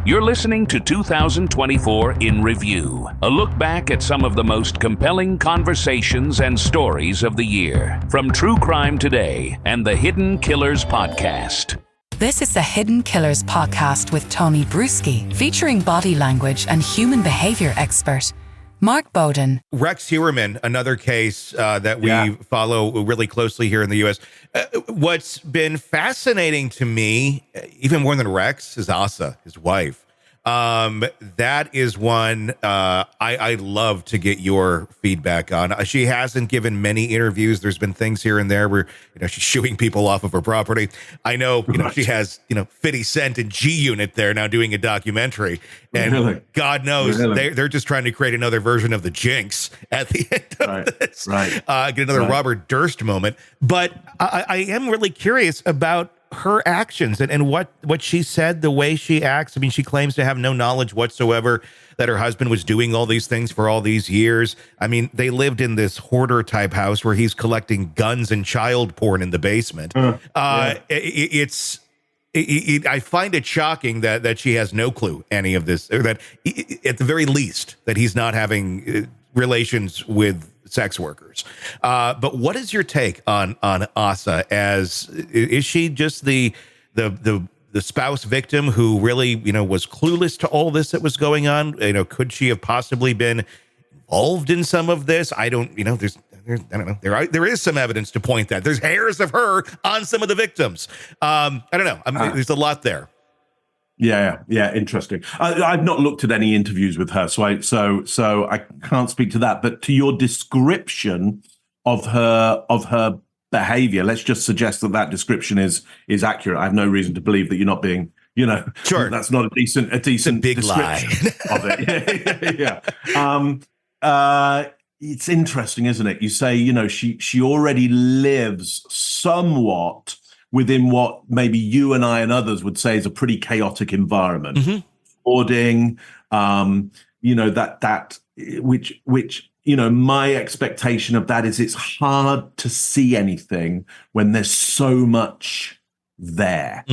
You're listening to 2024 in Review, a look back at some of the most compelling conversations and stories of the year, from True Crime Today and the Hidden Killers podcast. This is the Hidden Killers podcast with Tony Brueski, featuring body language and human behavior expert Mark Bowden. Rex Heuermann, another case that we follow really closely here in the U.S. What's been fascinating to me, even more than Rex, is Asa, his wife. That is one I'd love to get your feedback on. She hasn't given many interviews. There's been things here and there where, she's shooing people off of her property. I know, she has, 50 Cent and G Unit there now doing a documentary. And God knows they're just trying to create another version of the Jinx at the end of this. Get another Robert Durst moment. But I am really curious about her actions and what she said, the way she acts. I mean, she claims to have no knowledge whatsoever that her husband was doing all these things for all these years. I mean, they lived in this hoarder type house where he's collecting guns and child porn in the basement. I find it shocking that she has no clue any of this, or that at the very least that he's not having relations with sex workers. But what is your take on Asa? Is she just the spouse victim who really, was clueless to all this that was going on? Could she have possibly been involved in some of this? I don't know. There is some evidence to point that there's hairs of her on some of the victims. I don't know. There's a lot there. Yeah, interesting. I've not looked at any interviews with her, so I can't speak to that. But to your description of her behavior, let's just suggest that description is accurate. I have no reason to believe that you're not being, sure, that's not a decent big description lie of it. It's interesting, isn't it? You say, she already lives somewhat within what maybe you and I and others would say is a pretty chaotic environment. Hoarding, which my expectation of that is it's hard to see anything when there's so much there.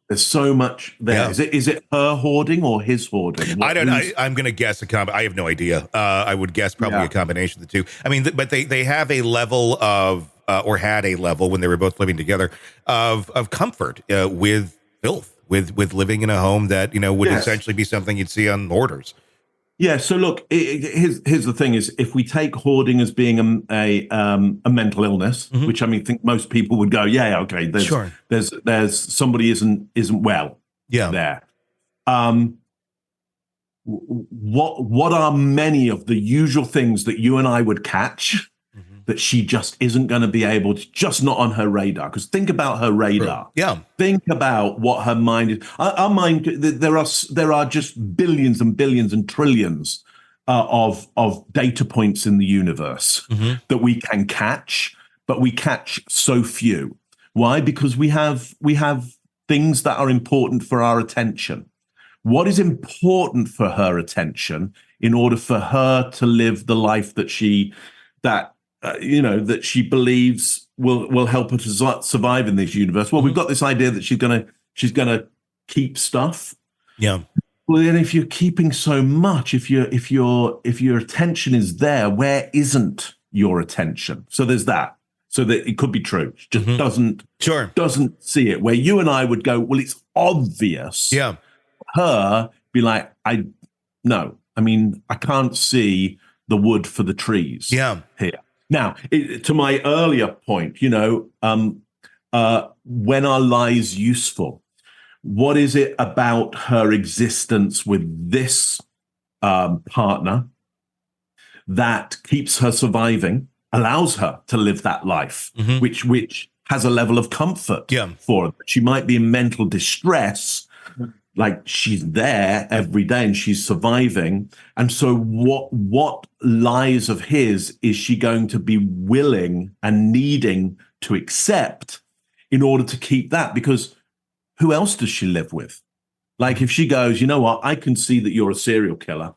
There's so much there. Yeah. Is it her hoarding or his hoarding? I don't know. I'm going to guess I have no idea. I would guess probably a combination of the two. I mean, but they have a level of, or had a level when they were both living together of comfort with filth, with living in a home that, would essentially be something you'd see on hoarders. Yeah. So look, here's the thing: is if we take hoarding as being a mental illness, which I think most people would go, okay, there's somebody isn't well, there. What are many of the usual things that you and I would catch that she just isn't going to be able to, just not on her radar? Because think about her radar. Yeah. Think about what her mind is. Our mind, there are just billions and billions and trillions of data points in the universe that we can catch, but we catch so few. Why? Because we have things that are important for our attention. What is important for her attention in order for her to live the life that she believes will help her to survive in this universe? Well, we've got this idea that she's gonna keep stuff. Yeah. Well, then if you're keeping so much, if your attention is there, where isn't your attention? So there's that. So that it could be true. She just doesn't see it. Where you and I would go, well, it's obvious. Yeah. Her be like, I can't see the wood for the trees. Yeah. Here. Now, to my earlier point, when are lies useful? What is it about her existence with this partner that keeps her surviving, allows her to live that life, which has a level of comfort for her? She might be in mental distress, like she's there every day and she's surviving. And so what lies of his is she going to be willing and needing to accept in order to keep that? Because who else does she live with? Like if she goes, you know what, I can see that you're a serial killer,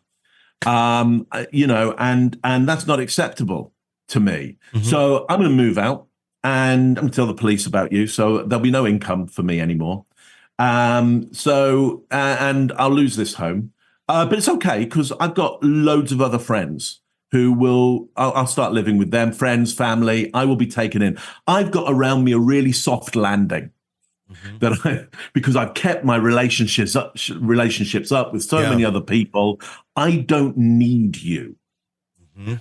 and that's not acceptable to me. So I'm going to move out and I'm going to tell the police about you. So there'll be no income for me anymore. And I'll lose this home. But it's okay, because I've got loads of other friends who I'll start living with them, friends, family. I will be taken in. I've got around me a really soft landing because I've kept my relationships up with so many other people. I don't need you.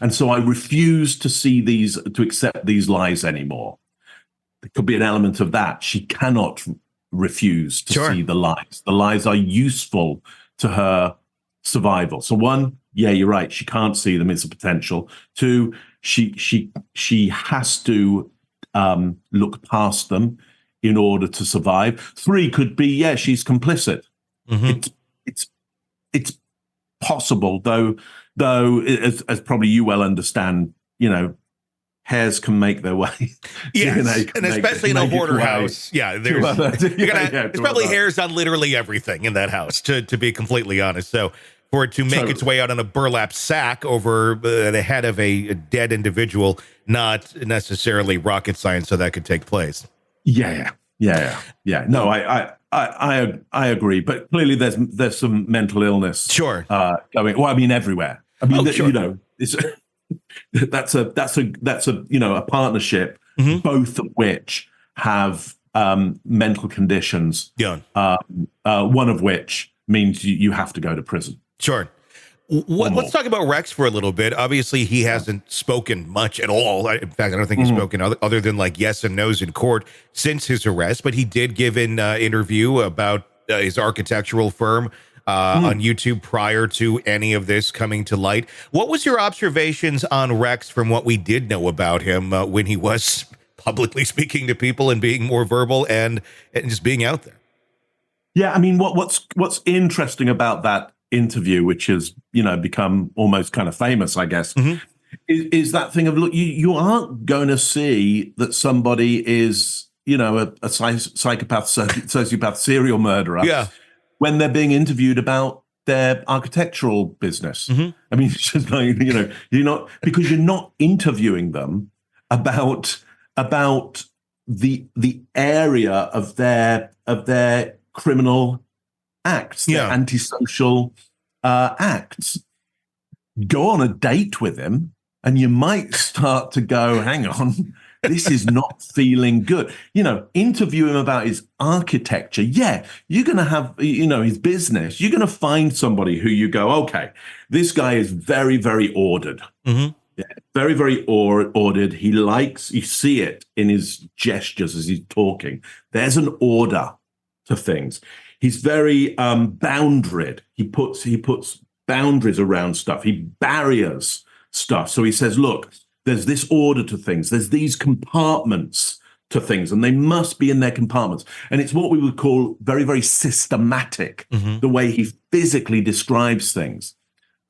And so I refuse to accept these lies anymore. There could be an element of that. She cannot refuse to see the lies. The lies are useful to her survival. So one, yeah, you're right. She can't see them. It's a potential. Two, she has to look past them in order to survive. Three could be, yeah, she's complicit. It's possible, though as probably you well understand, hares can make their way. Yes, and especially in a hoarder house. Yeah, it's probably hares on literally everything in that house, to be completely honest. So for it to make its way out on a burlap sack over the head of a dead individual, not necessarily rocket science, so that could take place. Yeah. No, I agree, but clearly there's some mental illness. Sure. Going. Well, I mean, everywhere. I mean, it's that's a a partnership, both of which have mental conditions. Yeah. One of which means you have to go to prison. Sure. Let's talk about Rex for a little bit. Obviously, he hasn't spoken much at all. In fact, I don't think he's spoken other than like yes and no's in court since his arrest. But he did give an interview about his architectural firm on YouTube prior to any of this coming to light. What was your observations on Rex from what we did know about him when he was publicly speaking to people and being more verbal and just being out there? Yeah, I mean, what's interesting about that interview, which has become almost kind of famous, I guess, is that thing of, look, you aren't going to see that somebody is a psychopath, sociopath, serial murderer when they're being interviewed about their architectural business. I mean, it's just like, you're not, because you're not interviewing them about the area of their criminal acts, their antisocial acts. Go on a date with him and you might start to go, hang on, this is not feeling good. Interview him about his architecture. Yeah, you're going to have, his business. You're going to find somebody who you go, okay, this guy is very, very ordered. Yeah, very, very ordered. You see it in his gestures as he's talking. There's an order to things. He's very boundaried. He puts boundaries around stuff. He barriers stuff. So he says, look, there's this order to things. There's these compartments to things, and they must be in their compartments. And it's what we would call very, very systematic, the way he physically describes things.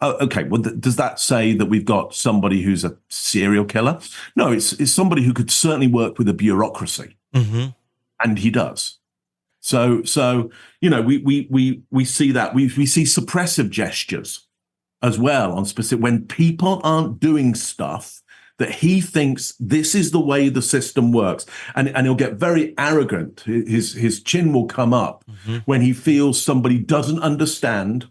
Okay, well, does that say that we've got somebody who's a serial killer? No, it's somebody who could certainly work with a bureaucracy, and he does. So we see that. We see suppressive gestures as well on specific, when people aren't doing stuff that he thinks this is the way the system works, and he'll get very arrogant. His chin will come up when he feels somebody doesn't understand,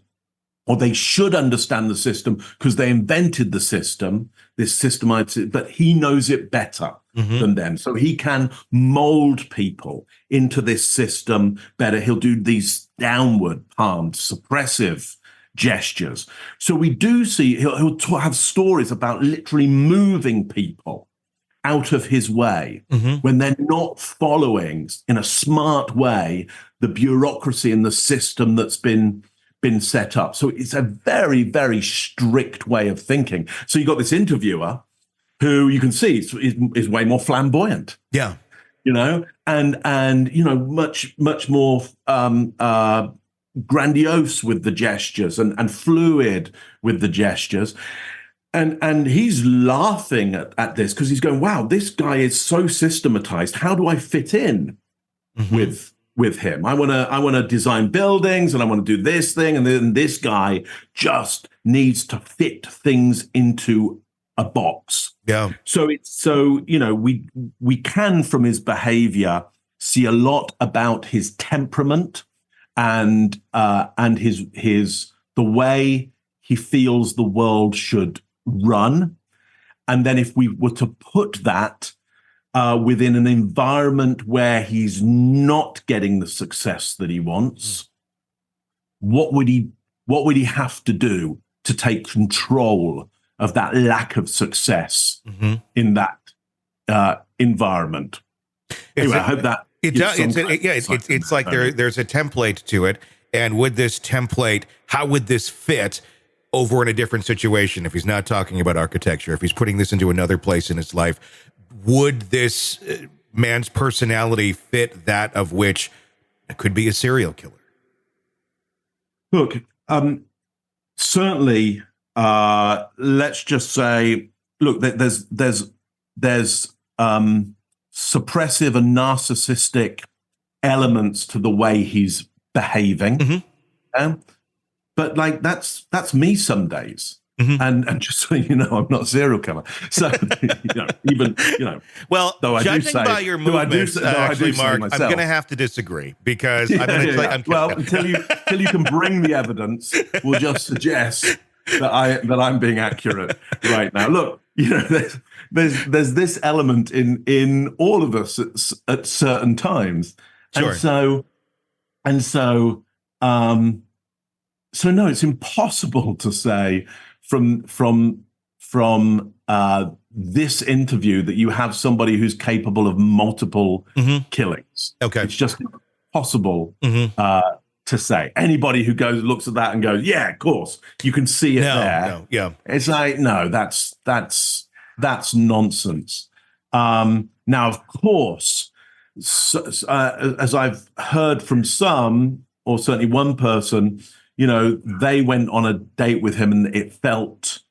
or they should understand the system because they invented the system, this system, but he knows it better than them. So he can mold people into this system better. He'll do these downward palmed, suppressive gestures. So we do see, he'll have stories about literally moving people out of his way when they're not following in a smart way the bureaucracy and the system that's been set up. So it's a very, very strict way of thinking. So you got this interviewer who you can see is way more flamboyant. Yeah. And much more grandiose with the gestures and fluid with the gestures. And he's laughing at this because he's going, wow, this guy is so systematized. How do I fit in with him? I want to design buildings, and I want to do this thing, and then this guy just needs to fit things into a box. Yeah. So we can, from his behavior, see a lot about his temperament his the way he feels the world should run. And then if we were to put that within an environment where he's not getting the success that he wants, what would he have to do to take control of that lack of success in that environment? Anyway, I hope that it's like there's a template to it, and would this template, how would this fit over in a different situation? If he's not talking about architecture, if he's putting this into another place in his life, would this man's personality fit that of which could be a serial killer? Look, certainly, let's just say, look, there's suppressive and narcissistic elements to the way he's behaving. But like that's me some days. And just so you know, I'm not a serial killer. So well, though judging by your movements, actually, Mark, I'm going to have to disagree because until you can bring the evidence, we'll just suggest that I'm being accurate right now. Look, there's this element in all of us at certain times, sure. So no, it's impossible to say from this interview that you have somebody who's capable of multiple killings. Okay, it's just impossible to say. Anybody who looks at that and goes, "Yeah, of course, you can see it there." Yeah, it's like no, that's nonsense. Now, of course, as I've heard from some, or certainly one person, they went on a date with him and it felt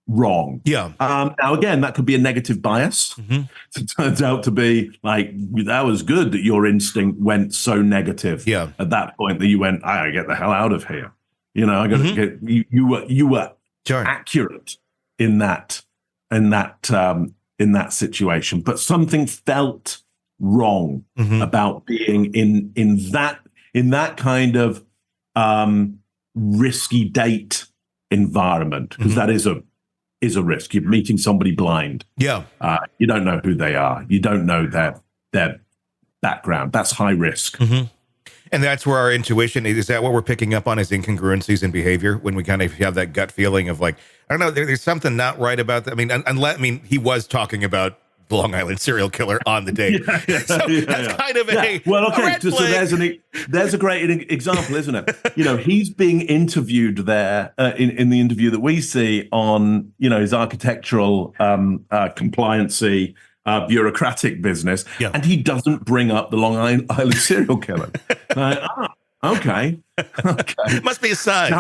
wrong. Yeah. Now, again, that could be a negative bias. It turns out to be like, that was good that your instinct went so negative at that point that you went, I gotta get the hell out of here. I gotta get, you were sure. accurate in that situation, but something felt wrong about being in that kind of risky date environment, because that is a risk. You're meeting somebody blind. Yeah. You don't know who they are. You don't know their background. That's high risk. And that's where our intuition is. That what we're picking up on is incongruencies in behavior when we kind of have that gut feeling of like, I don't know, there's something not right about that. I mean, he was talking about the Long Island serial killer on the date. That's kind of a well, okay. red So flag. there's a great example, isn't it? He's being interviewed there in the interview that we see on his architectural compliancy bureaucratic business, and he doesn't bring up the Long Island serial killer. Okay. Must be a sign.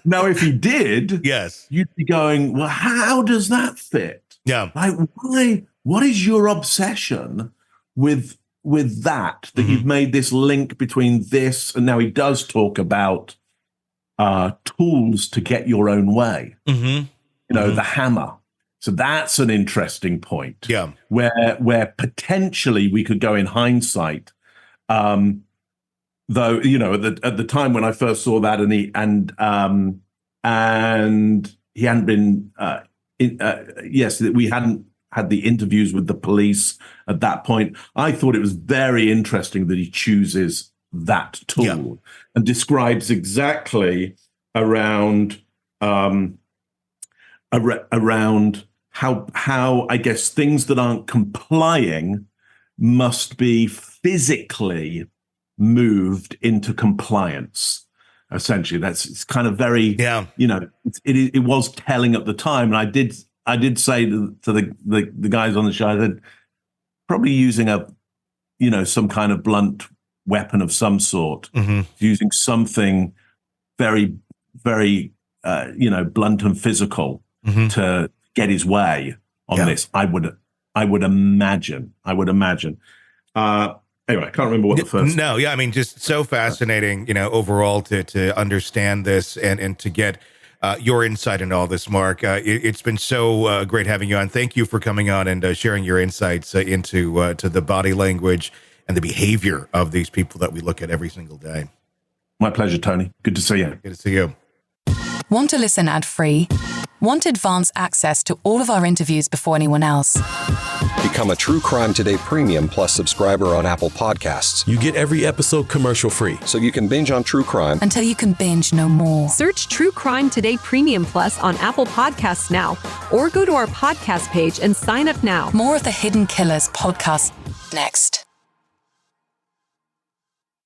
Now, if he did, yes, you'd be going, well, how does that fit? Yeah. Like, why? What is your obsession with that you've made this link between this, and now he does talk about tools to get your own way. The hammer. So that's an interesting point. Yeah. Where potentially we could go in hindsight. Though, at the time when I first saw that, and he hadn't been, we hadn't had the interviews with the police at that point. I thought it was very interesting that he chooses that tool and describes exactly around how I guess things that aren't complying must be physically moved into compliance. Essentially, it's kind of very, it was telling at the time. And I did say to the guys on the show that probably using some kind of blunt weapon of some sort, using something very, very, blunt and physical to get his way on this. I would imagine. Anyway, I can't remember what the first. No, yeah, I mean, just so fascinating, overall to understand this and to get your insight in all this, Mark. It's been so great having you on. Thank you for coming on and sharing your insights into to the body language and the behavior of these people that we look at every single day. My pleasure, Tony. Good to see you. Good to see you. Want to listen ad-free? Want advance access to all of our interviews before anyone else? Become a True Crime Today Premium Plus subscriber on Apple Podcasts. You get every episode commercial-free. So you can binge on true crime until you can binge no more. Search True Crime Today Premium Plus on Apple Podcasts now, or go to our podcast page and sign up now. More of the Hidden Killers podcast next.